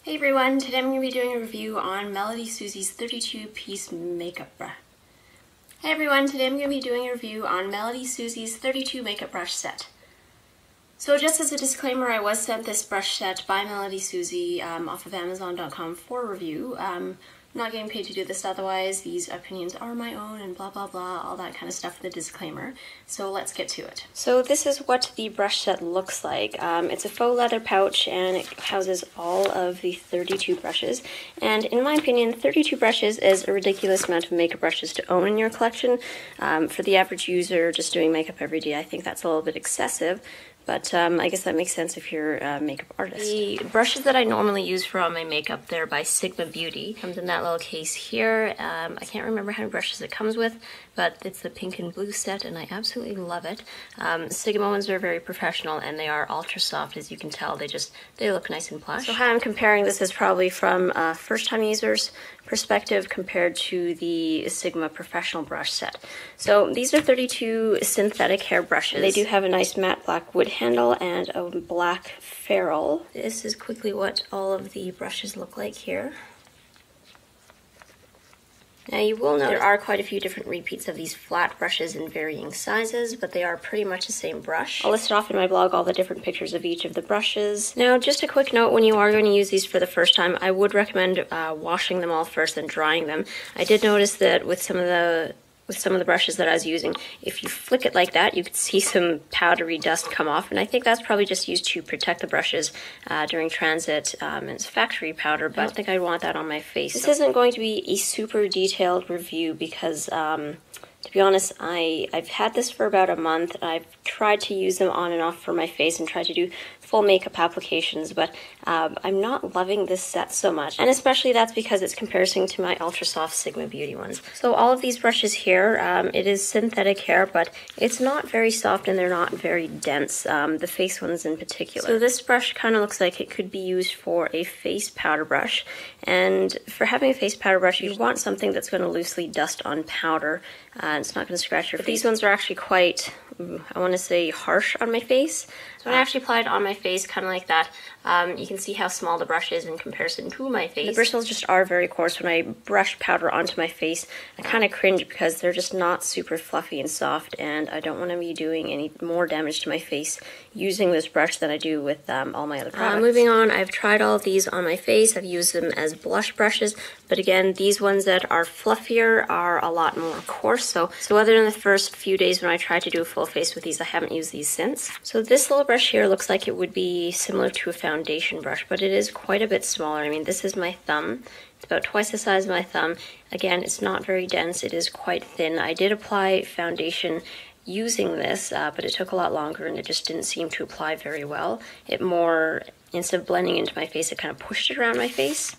Hey everyone, today I'm going to be doing a review on MelodySusie's 32-piece makeup brush. Hey everyone, today I'm going to be doing a review on MelodySusie's 32 makeup brush set. So just as a disclaimer, I was sent this brush set by MelodySusie off of Amazon.com for review. I'm not getting paid to do this otherwise, these opinions are my own and blah blah blah, all that kind of stuff in the disclaimer. So let's get to it. So this is what the brush set looks like. It's a faux leather pouch and it houses all of the 32 brushes. And in my opinion, 32 brushes is a ridiculous amount of makeup brushes to own in your collection. For the average user just doing makeup every day, I think that's a little bit excessive. But I guess that makes sense if you're a makeup artist. The brushes that I normally use for all my makeup, they're by Sigma Beauty. Comes in that little case here. I can't remember how many brushes it comes with, but it's the pink and blue set and I absolutely love it. Sigma ones are very professional and they are ultra soft, as you can tell. They look nice and plush. So how I'm comparing this is probably from a first-time user's perspective compared to the Sigma professional brush set. So these are 32 synthetic hair brushes. They do have a nice matte black wood handle and a black ferrule. This is quickly what all of the brushes look like here. Now you will notice there are quite a few different repeats of these flat brushes in varying sizes, but they are pretty much the same brush. I'll list off in my blog all the different pictures of each of the brushes. Now just a quick note, when you are going to use these for the first time, I would recommend washing them all first and drying them. I did notice that with some of the brushes that I was using, if you flick it like that, you could see some powdery dust come off, and I think that's probably just used to protect the brushes during transit, and it's factory powder, but I don't think I'd want that on my face. This isn't going to be a super detailed review because, to be honest, I've had this for about a month. I've tried to use them on and off for my face and tried to do full makeup applications, but I'm not loving this set so much, and especially that's because it's comparison to my ultra soft Sigma Beauty ones. So all of these brushes here, it is synthetic hair, but it's not very soft and they're not very dense, the face ones in particular. So this brush kind of looks like it could be used for a face powder brush, and for having a face powder brush, you want something that's going to loosely dust on powder, and it's not going to scratch your face. But these ones are actually quite, I want to say, harsh on my face. So when I actually apply it on my face, kind of like that, you can see how small the brush is in comparison to my face. The bristles just are very coarse. When I brush powder onto my face, I kind of cringe because they're just not super fluffy and soft, and I don't want to be doing any more damage to my face using this brush than I do with all my other products. Moving on, I've tried all of these on my face. I've used them as blush brushes, but again, these ones that are fluffier are a lot more coarse. So other than the first few days when I tried to do a full face with these, I haven't used these since. So this little brush here looks like it would be similar to a foundation brush, but it is quite a bit smaller. I mean, this is my thumb. It's about twice the size of my thumb. Again, it's not very dense. It is quite thin. I did apply foundation using this, but it took a lot longer and it just didn't seem to apply very well. It more, instead of blending into my face, it kind of pushed it around my face.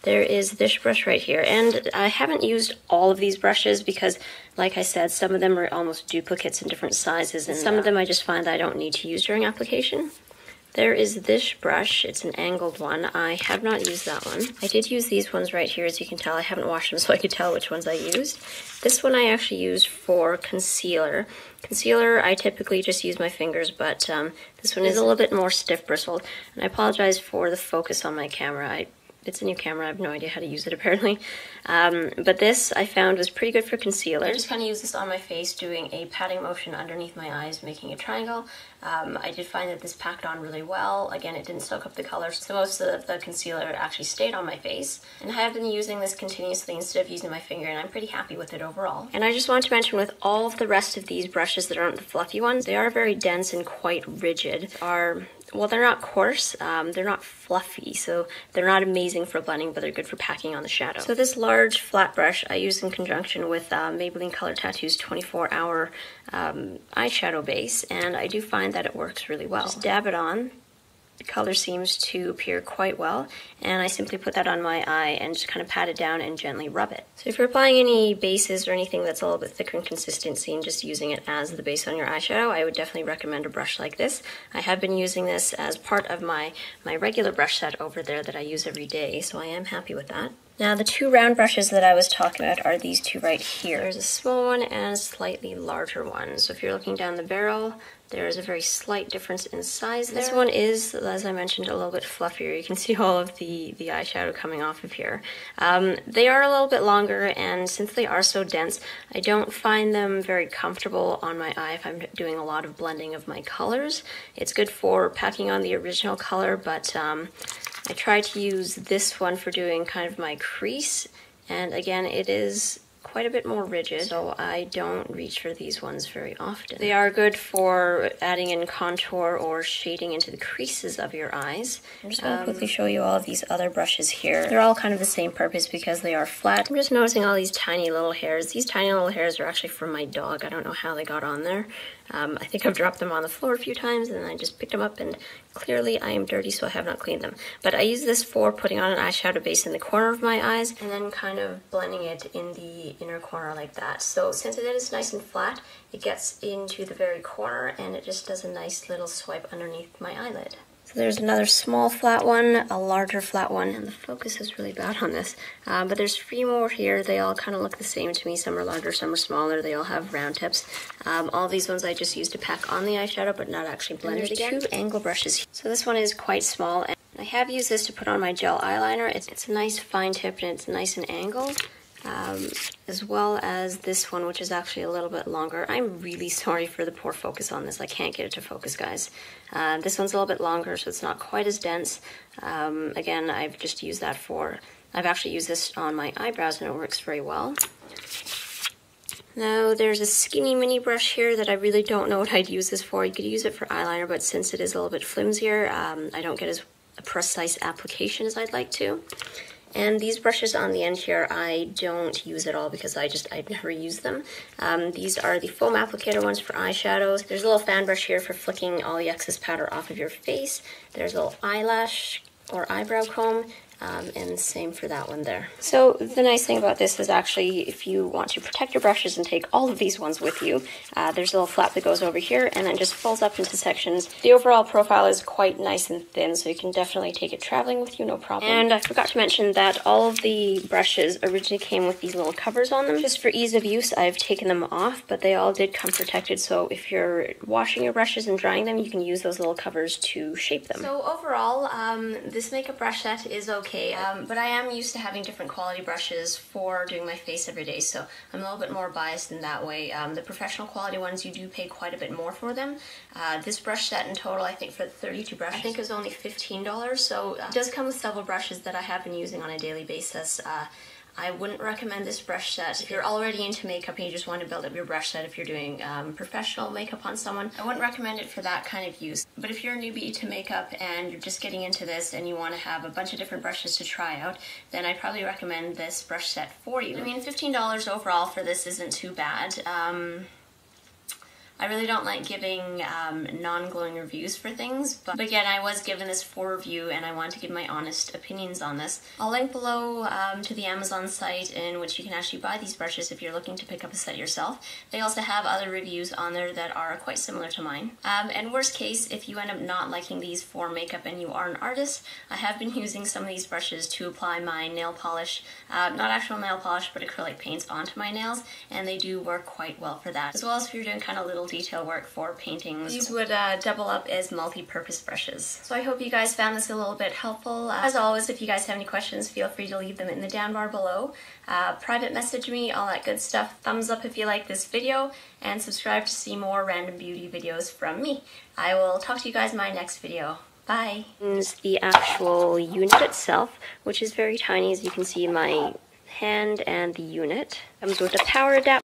There is this brush right here, and I haven't used all of these brushes because, like I said, some of them are almost duplicates in different sizes, and some of them I just find that I don't need to use during application. There is this brush. It's an angled one. I have not used that one. I did use these ones right here. As you can tell, I haven't washed them so I could tell which ones I used. This one I actually use for concealer. Concealer, I typically just use my fingers, but this one is a little bit more stiff bristled, and I apologize for the focus on my camera. It's a new camera, I have no idea how to use it apparently. But this I found was pretty good for concealer. I just kind of use this on my face, doing a patting motion underneath my eyes, making a triangle. I did find that this packed on really well. Again, it didn't soak up the color, so most of the concealer actually stayed on my face. And I have been using this continuously instead of using my finger, and I'm pretty happy with it overall. And I just want to mention, with all of the rest of these brushes that aren't the fluffy ones, they are very dense and quite rigid. Well, they're not coarse, they're not fluffy, so they're not amazing for blending, but they're good for packing on the shadow. So this large flat brush I use in conjunction with Maybelline Color Tattoo's 24-hour eyeshadow base, and I do find that it works really well. Just dab it on. The color seems to appear quite well, and I simply put that on my eye and just kind of pat it down and gently rub it. So if you're applying any bases or anything that's a little bit thicker in consistency and just using it as the base on your eyeshadow, I would definitely recommend a brush like this. I have been using this as part of my regular brush set over there that I use every day, so I am happy with that. Now the two round brushes that I was talking about are these two right here. There's a small one and a slightly larger one. So if you're looking down the barrel, There is a very slight difference in size there. This one is, as I mentioned, a little bit fluffier. You can see all of the eyeshadow coming off of here. They are a little bit longer, and since they are so dense, I don't find them very comfortable on my eye if I'm doing a lot of blending of my colors. It's good for packing on the original color, but I try to use this one for doing kind of my crease, and again, it is quite a bit more rigid, so I don't reach for these ones very often. They are good for adding in contour or shading into the creases of your eyes. I'm just going to quickly show you all of these other brushes here. They're all kind of the same purpose because they are flat. I'm just noticing all these tiny little hairs. These tiny little hairs are actually from my dog. I don't know how they got on there. I think I've dropped them on the floor a few times and I just picked them up, and clearly I am dirty, so I have not cleaned them. But I use this for putting on an eyeshadow base in the corner of my eyes and then kind of blending it in the inner corner like that. So since it is nice and flat, it gets into the very corner and it just does a nice little swipe underneath my eyelid. So there's another small flat one, a larger flat one, and the focus is really bad on this. But there's 3 more here. They all kind of look the same to me. Some are larger, some are smaller. They all have round tips. All these ones I just used to pack on the eyeshadow, but not actually blend it again. 2 angle brushes. So this one is quite small, and I have used this to put on my gel eyeliner. It's a nice fine tip and it's nice and angled. As well as this one, which is actually a little bit longer. I'm really sorry for the poor focus on this. I can't get it to focus, guys. This one's a little bit longer, so it's not quite as dense. Again, I've just used that for, I've actually used this on my eyebrows and it works very well. Now, there's a skinny mini brush here that I really don't know what I'd use this for. You could use it for eyeliner, but since it is a little bit flimsier, I don't get as a precise application as I'd like to. And these brushes on the end here, I don't use at all because I never use them. These are the foam applicator ones for eyeshadows. There's a little fan brush here for flicking all the excess powder off of your face. There's a little eyelash or eyebrow comb. And same for that one there. So the nice thing about this is actually if you want to protect your brushes and take all of these ones with you, there's a little flap that goes over here and then just folds up into sections. The overall profile is quite nice and thin, so you can definitely take it traveling with you, no problem. And I forgot to mention that all of the brushes originally came with these little covers on them. Just for ease of use, I've taken them off, but they all did come protected, so if you're washing your brushes and drying them, you can use those little covers to shape them. So overall, this makeup brush set is okay. But I am used to having different quality brushes for doing my face every day, so I'm a little bit more biased in that way. The professional quality ones, you do pay quite a bit more for them. This brush set in total, I think for the 32 brushes, I think is only $15, so it does come with several brushes that I have been using on a daily basis. I wouldn't recommend this brush set if you're already into makeup and you just want to build up your brush set if you're doing professional makeup on someone. I wouldn't recommend it for that kind of use. But if you're a newbie to makeup and you're just getting into this and you want to have a bunch of different brushes to try out, then I'd probably recommend this brush set for you. I mean, $15 overall for this isn't too bad. I really don't like giving non-glowing reviews for things, but again, I was given this for review and I want to give my honest opinions on this. I'll link below to the Amazon site in which you can actually buy these brushes if you're looking to pick up a set yourself. They also have other reviews on there that are quite similar to mine. And worst case, if you end up not liking these for makeup and you are an artist, I have been using some of these brushes to apply my nail polish, not actual nail polish, but acrylic paints onto my nails, and they do work quite well for that. As well as if you're doing kind of little detail work for paintings. These would double up as multi-purpose brushes. So I hope you guys found this a little bit helpful. As always, if you guys have any questions, feel free to leave them in the down bar below. Private message me, all that good stuff. Thumbs up if you like this video, and subscribe to see more random beauty videos from me. I will talk to you guys in my next video. Bye! The actual unit itself, which is very tiny, as you can see in my hand, and the unit comes with a power adapter.